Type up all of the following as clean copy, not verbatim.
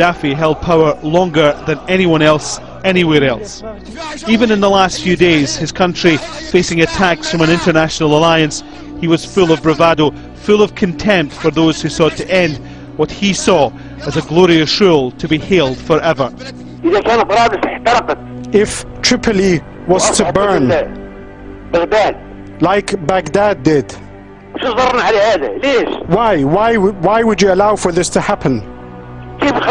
Gaddafi held power longer than anyone else, anywhere else. Even in the last few days, his country facing attacks from an international alliance, he was full of bravado, full of contempt for those who sought to end what he saw as a glorious rule to be hailed forever. If Tripoli was to burn, like Baghdad did, why would you allow for this to happen? How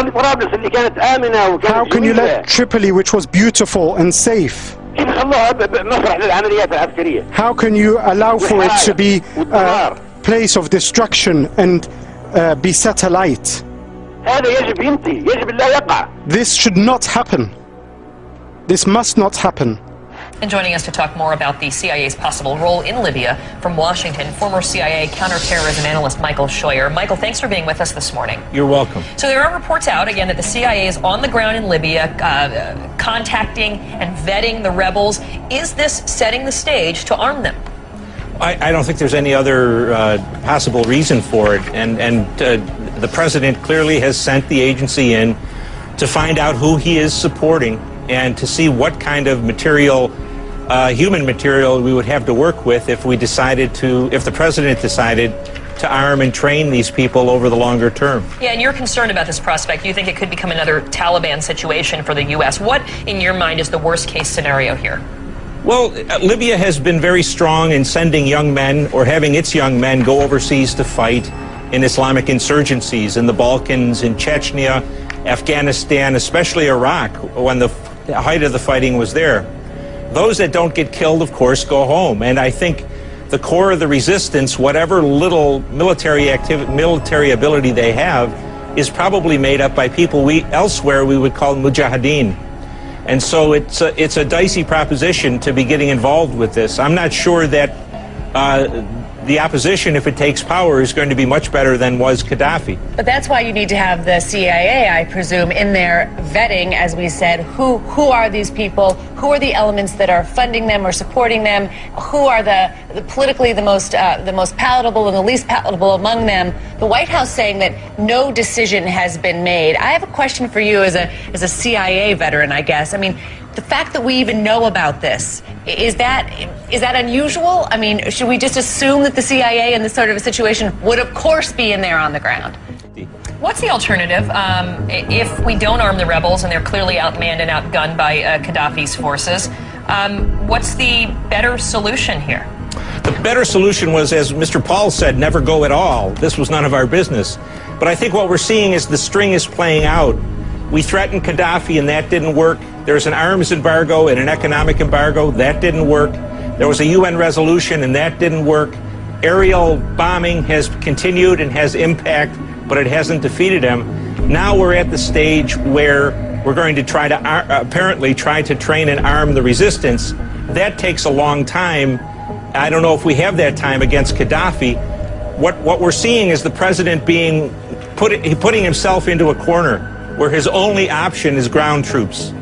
can you let Tripoli, which was beautiful and safe, how can you allow for it to be a place of destruction and be set alight? This should not happen. This must not happen. And joining us to talk more about the CIA's possible role in Libya from Washington, former CIA counterterrorism analyst Michael Scheuer. Michael, thanks for being with us this morning. You're welcome. So there are reports out, again, that the CIA is on the ground in Libya, contacting and vetting the rebels. Is this setting the stage to arm them? I don't think there's any other possible reason for it. And the president clearly has sent the agency in to find out who he is supporting and to see what kind of material, human material, we would have to work with if we decided to, if the president decided to arm and train these people over the longer term. Yeah, and you're concerned about this prospect. You think it could become another Taliban situation for the U.S. What, in your mind, is the worst-case scenario here? Well, Libya has been very strong in sending young men or having its young men go overseas to fight in Islamic insurgencies in the Balkans, in Chechnya, Afghanistan, especially Iraq, when the height of the fighting was there. Those that don't get killed, of course, go home. And I think the core of the resistance, whatever little military ability they have, is probably made up by people elsewhere we would call mujahideen. And so it's a dicey proposition to be getting involved with this. I'm not sure that the opposition, if it takes power, is going to be much better than was Gaddafi. But that's why you need to have the CIA, I presume, in there vetting, as we said, who are these people, who are the elements that are funding them or supporting them, who are the politically the most palatable and the least palatable among them. The White House saying that no decision has been made. I have a question for you as a CIA veteran, I guess. I mean, the fact that we even know about this, is that unusual? I mean, should we just assume that the CIA in this sort of a situation would, of course, be in there on the ground? What's the alternative if we don't arm the rebels and they're clearly outmanned and outgunned by Gaddafi's forces? What's the better solution here? The better solution was, as Mr. Paul said, never go at all. This was none of our business. But I think what we're seeing is the string is playing out. We threatened Gaddafi and that didn't work. There's an arms embargo and an economic embargo. That didn't work. There was a UN resolution and that didn't work. Aerial bombing has continued and has impact, but it hasn't defeated him. Now we're at the stage where we're going to try to apparently try to train and arm the resistance. That takes a long time. I don't know if we have that time against Gaddafi. What we're seeing is the president putting himself into a corner where his only option is ground troops.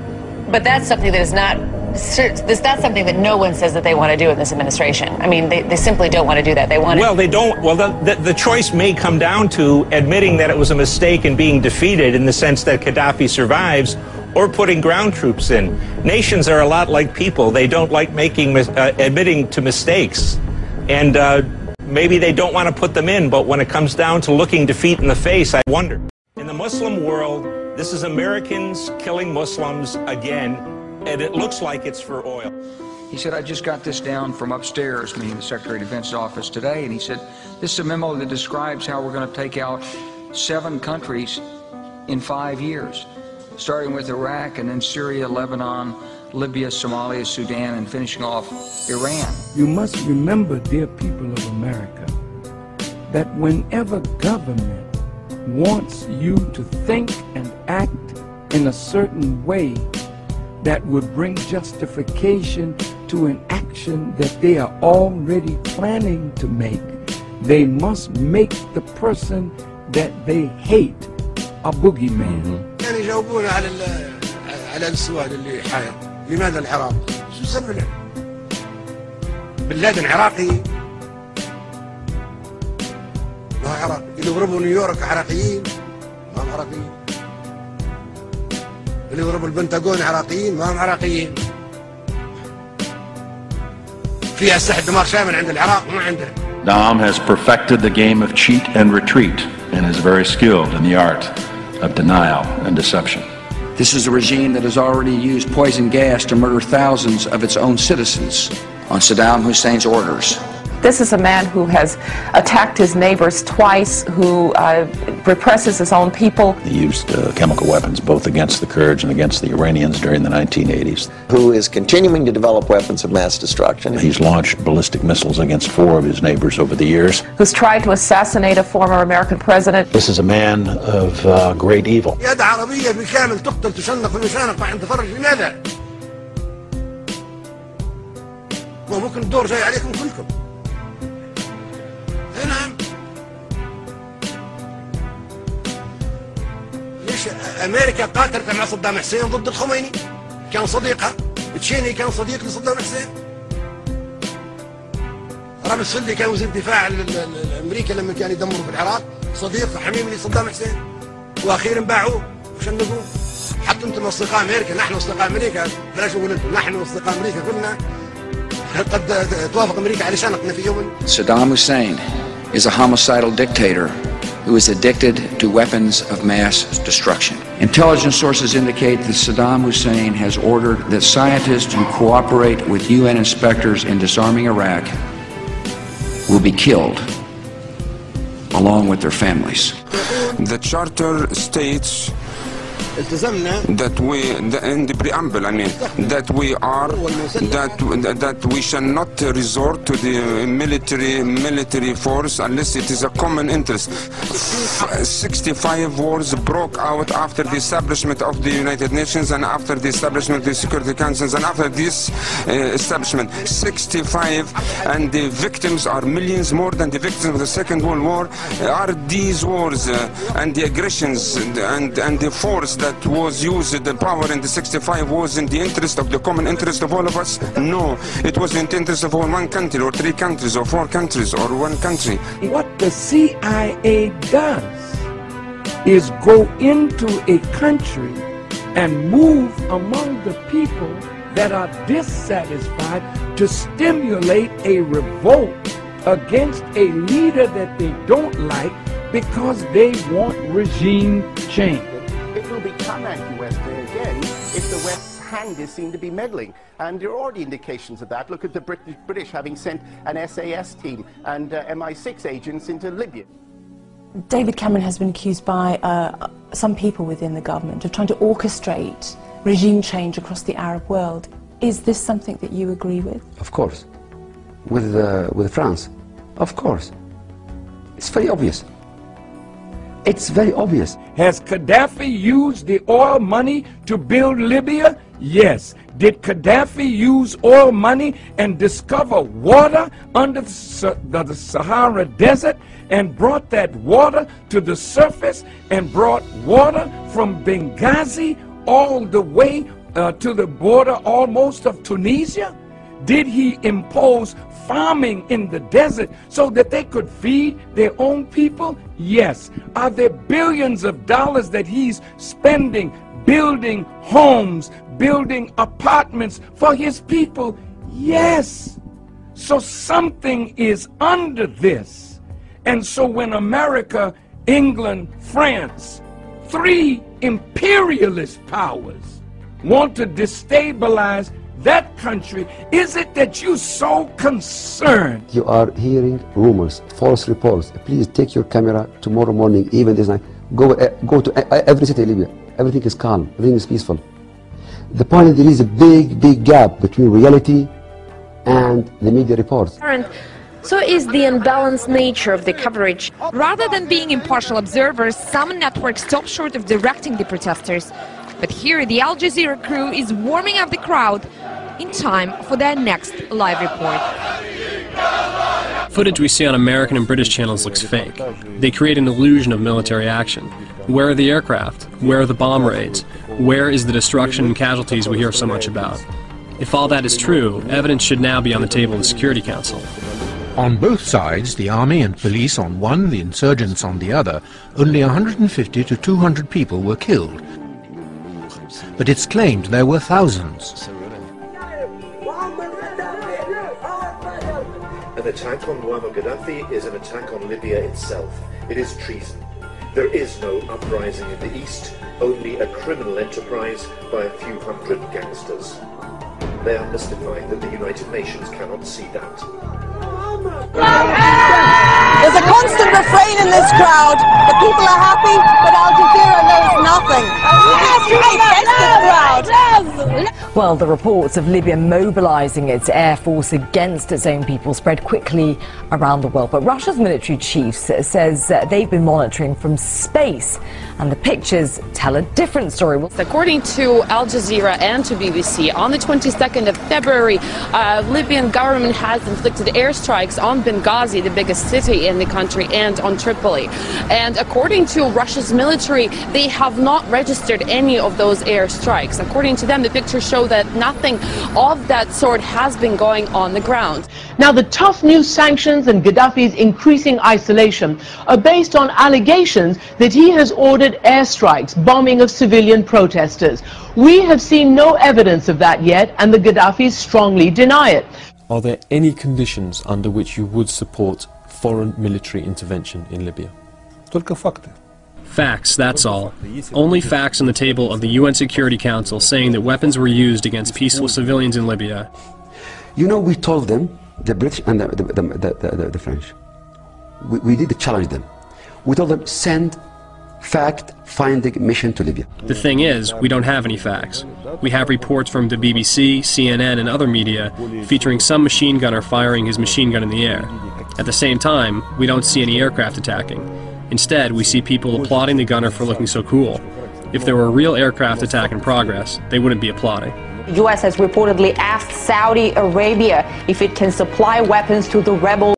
But that's something that is not something that no one says that they want to do in this administration. I mean, they simply don't want to do that. They want Well, they don't. Well, the choice may come down to admitting that it was a mistake and being defeated in the sense that Gaddafi survives, or putting ground troops in. Nations are a lot like people. They don't like admitting to mistakes. And maybe they don't want to put them in, but when it comes down to looking defeat in the face, I wonder. In the Muslim world, this is Americans killing Muslims again, and it looks like it's for oil. He said, I just got this down from upstairs, meaning the Secretary of Defense's office today, and he said, this is a memo that describes how we're going to take out 7 countries in 5 years, starting with Iraq and then Syria, Lebanon, Libya, Somalia, Sudan, and finishing off Iran. You must remember, dear people of America, that whenever government wants you to think and act in a certain way that would bring justification to an action that they are already planning to make, they must make the person that they hate a boogeyman. يعني يجاوبونا على السؤال اللي حاير، لماذا العراق؟ شو السبب له؟ بن لادن عراقي، ما هو عراقي، اللي هربوا نيويورك عراقيين، ما هم عراقيين. اللي يضربوا البنتاغون عراقيين ما هم عراقيين. فيها أسلحة دمار شامل عند العراق ما عندنا. Saddam has perfected the game of cheat and retreat and is very skilled in the art of denial and deception. This is a regime that has already used poison gas to murder thousands of its own citizens on Saddam Hussein's orders. This is a man who has attacked his neighbors twice, who represses his own people. He used chemical weapons both against the Kurds and against the Iranians during the 1980s. Who is continuing to develop weapons of mass destruction. He's launched ballistic missiles against 4 of his neighbors over the years. Who's tried to assassinate a former American president. This is a man of great evil. يد عربية بالكامل تقتل تشنق في المشانق وعند تفرج لماذا؟ وممكن الدور جاي عليكم كلكم. نعم. ليش امريكا قاتلت مع صدام حسين ضد الخميني؟ كان صديقها. تشيني كان صديق لصدام حسين. رامز سلي كان وزير الدفاع الامريكي لما كان يدمروا في العراق، صديق حميم لصدام حسين. واخيرا باعوه وشنقوه. حتى انتم اصدقاء امريكا، نحن اصدقاء امريكا، بلاش اقول انتم، نحن اصدقاء امريكا كلنا. قد توافق امريكا على شنقنا في يوم. Saddam Hussein is a homicidal dictator who is addicted to weapons of mass destruction. Intelligence sources indicate that Saddam Hussein has ordered that scientists who cooperate with UN inspectors in disarming Iraq will be killed along with their families. The charter states that we, in the preamble, I mean, that we shall not resort to the military force unless it is a common interest. 65 wars broke out after the establishment of the United Nations and after the establishment of the Security Councils, and after this establishment, 65, and the victims are millions more than the victims of the Second World War. Are these wars and the aggressions and the force that was used, the power in the 65 was in the interest of the common interest of all of us? No, it was in the interest of one country or 3 countries or 4 countries or 1 country. What the CIA does is go into a country and move among the people that are dissatisfied to stimulate a revolt against a leader that they don't like because they want regime change. It will become anti-Western again if the West's hand is seen to be meddling. And there are already indications of that. Look at the British having sent an SAS team and MI6 agents into Libya. David Cameron has been accused by some people within the government of trying to orchestrate regime change across the Arab world. Is this something that you agree with? Of course. With France. Of course. It's very obvious. It's very obvious. Has Gaddafi used the oil money to build Libya? Yes. Did Gaddafi use oil money and discover water under the Sahara Desert and brought that water to the surface and brought water from Benghazi all the way to the border almost of Tunisia? Did he impose farming in the desert so that they could feed their own people? Yes. Are there billions of dollars that he's spending building homes, building apartments for his people? Yes. So something is under this. And so when America, England, France, 3 imperialist powers want to destabilize that country, is it that you're so concerned? You are hearing rumors, false reports. Please take your camera tomorrow morning, even this night. Go to every city in Libya. Everything is calm. Everything is peaceful. The point is there is a big gap between reality and the media reports. So is the unbalanced nature of the coverage. Rather than being impartial observers, some networks stop short of directing the protesters. But here the Al Jazeera crew is warming up the crowd in time for their next live report. Footage we see on American and British channels looks fake. They create an illusion of military action. Where are the aircraft? Where are the bomb raids? Where is the destruction and casualties we hear so much about? If all that is true, evidence should now be on the table of the Security Council. On both sides, the army and police on one, the insurgents on the other, only 150 to 200 people were killed. but it's claimed there were thousands. An attack on Muammar Gaddafi is an attack on Libya itself. It is treason. There is no uprising in the east, only a criminal enterprise by a few hundred gangsters. They are mystified that the United Nations cannot see that. There's a constant refrain in this crowd. The people are happy, but Al Jazeera knows nothing. Well, the reports of Libya mobilizing its air force against its own people spread quickly around the world. But Russia's military chief says they've been monitoring from space, and the pictures tell a different story. According to Al Jazeera and to BBC, on the 22nd of February, Libyan government has inflicted airstrikes on Benghazi, the biggest city in the country, and on Tripoli. And according to Russia's military, they have not registered any of those airstrikes. According to them, the pictures show that nothing of that sort has been going on the ground. Now, the tough new sanctions and Gaddafi's increasing isolation are based on allegations that he has ordered airstrikes, bombing of civilian protesters. We have seen no evidence of that yet, and the Gaddafis strongly deny it. Are there any conditions under which you would support foreign military intervention in Libya? Facts, that's all. Only facts on the table of the UN Security Council saying that weapons were used against peaceful civilians in Libya. You know, we told them, the British and the French, we did challenge them. We told them, send fact-finding mission to Libya. The thing is, we don't have any facts. We have reports from the BBC, CNN, and other media featuring some machine gunner firing his machine gun in the air. At the same time, we don't see any aircraft attacking. Instead, we see people applauding the gunner for looking so cool. If there were a real aircraft attack in progress, they wouldn't be applauding. The U.S. has reportedly asked Saudi Arabia if it can supply weapons to the rebels.